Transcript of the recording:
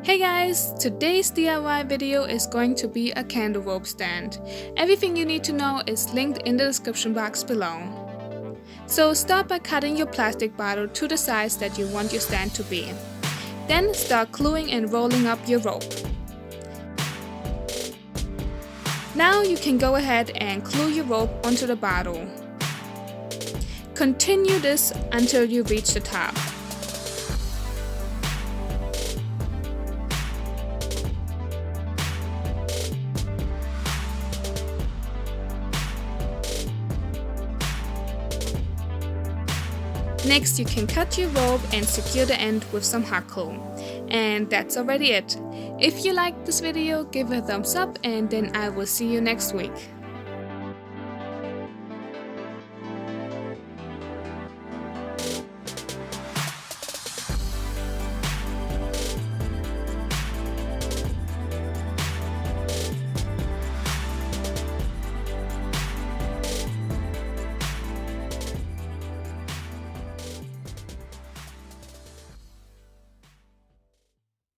Hey guys, today's DIY video is going to be a candle rope stand. Everything you need to know is linked in the description box below. So start by cutting your plastic bottle to the size that you want your stand to be. Then start gluing and rolling up your rope. Now you can go ahead and glue your rope onto the bottle. Continue this until you reach the top. Next, you can cut your rope and secure the end with some hot glue. And that's already it. If you liked this video, give it a thumbs up and then I will see you next week.